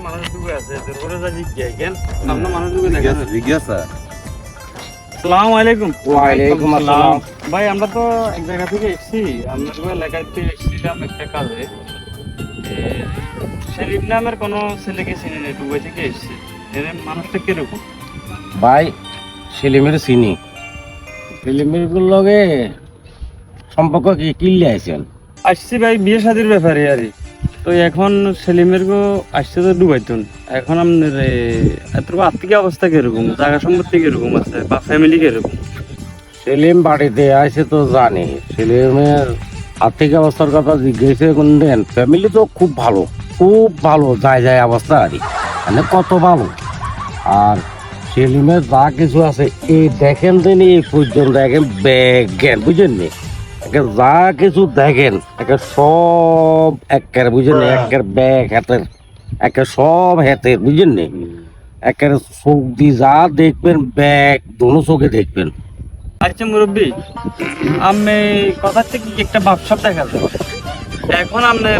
মানুষ ডুবে আছে এরপরে যা জিজ্ঞাসা কেন সামনে মানুষ ডুবে দেখা যায় জিজ্ঞাসা আসসালামু আলাইকুম। ওয়ালাইকুম আসসালাম। ভাই আমরা তো এক জায়গা থেকে এসেছি, আমরা এলাকায় থেকে এসেছিলাম একটা কাজে। সেলিম নামের কোনো ছেলেকে চিনি না, দুবাই থেকে এসেছে। এর মানুষটা কিরকম? ভাই সেলিমের চিনি, সেলিমের লগে সম্পর্ক কি কিনলে আইছেন? আসছি ভাই বিয়ে শাদির ব্যাপারে আর কি। তো এখন সেলিমের গো আসছে তো দুবাইতুন। এখন আপনার এত আর্থিক অবস্থা কিরকম, জায়গা সম্পত্তি কিরকম আছে বা ফ্যামিলি কিরকম? সেলিম বাড়িতে আইছে তো জানি, সেলিমের আর্থিক অবস্থার কথা জিজ্ঞেস করলেন। ফ্যামিলি তো খুব ভালো, খুব ভালো, যায় যায় অবস্থা আর কি, মানে কত ভালো। আর সেলিমের যা কিছু আছে এই দেখেন তিনি এই পর্যন্ত দেখেন ব্যাগ জ্ঞান বুঝেন নি, যা কিছু দেখেন একে সব একের বুঝেন, একের ব্যাগ হাতের একে সব হাতের বুঝেন নি, একের চোখ দিয়ে যা দেখবেন ব্যাগ দোনো চোখে দেখবেন। আচ্ছা মুরব্বী, আমি কথা থেকে কি একটা ভাবসাব দেখা যায়। এখন আপনি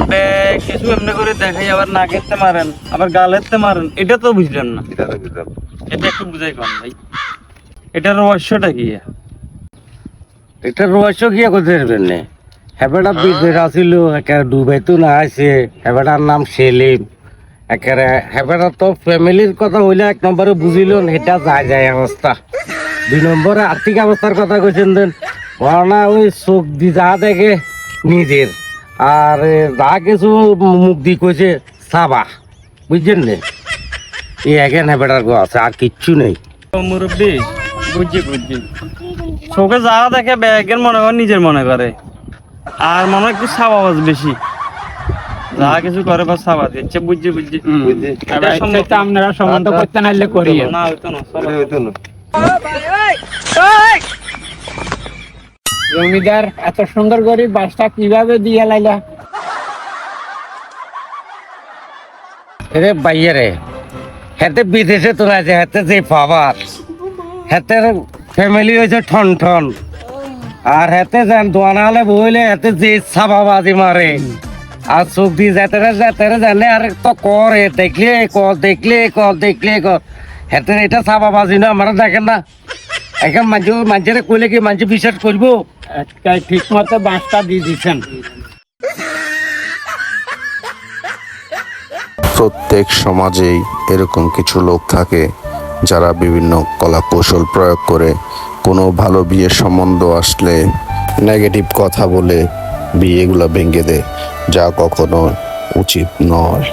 কিছু এমনি করে দেখাই, আবার নাকেতে মারেন, আবার গালেতে মারেন, এটা তো বুঝলেন না। এটা একটু বুঝাই কম ভাই, এটার রহস্যটা কি? এটার রহস্য কি করতে পারবেন না, হেবেটা বিদেশ আসিল একেবারে দুবাই তো না আসে, হেবেটার নাম সেলিম। একেবারে হেবেটা তো ফ্যামিলির কথা হইলে এক নম্বরে বুঝিল এটা যায় যায় অবস্থা। 2 নম্বরে আর্থিক অবস্থার কথা কইছেন দেন, না ওই চোখ দি যা দেখে নিজের, আর যা কিছু মুখ দি কইছে সাবা বুঝছেন নে, এই একেন হেবেটার গো আছে, আর কিচ্ছু নেই। মুরব্বী বুঝছি চোখে যা দেখে ব্যাগের মনে করে নিজের মনে করে, আর মনে হয় একটু সাবাবাজ বেশি, যা কিছু করে বা সাবা দিচ্ছে। বুঝছি আপনারা সম্বন্ধ করতে নাইলে করি না, হইতো না। জমিদার এত সুন্দর করে বাসটা কিভাবে দিয়ে লাইলা? রে বাইয়ে রে, হেতে বিদেশে তোলা আছে, হেতে যে পাবার, হেতের ফ্যামিলি হয়েছে ঠন ঠন, আর হেতে যেন দোয়ানা হলে বইলে হেতে যে ছাপাবাজি মারে, আর চোখ দিয়ে যেতে জানে, আর তো করে দেখলে কর হেতের এটা ছাপাবাজি না, আমরা দেখেন না। এখন মানুষের কইলে কি মানুষ বিশ্বাস করবো? ঠিক মতো বাসটা দিয়ে দিচ্ছেন। প্রত্যেক সমাজেই এরকম কিছু লোক থাকে যারা বিভিন্ন কলা কৌশল প্রয়োগ করে কোনো ভালো বিয়ের সম্বন্ধ আসলে নেগেটিভ কথা বলে বিয়েগুলো ভেঙে দেয়, যা কখনো উচিত নয়।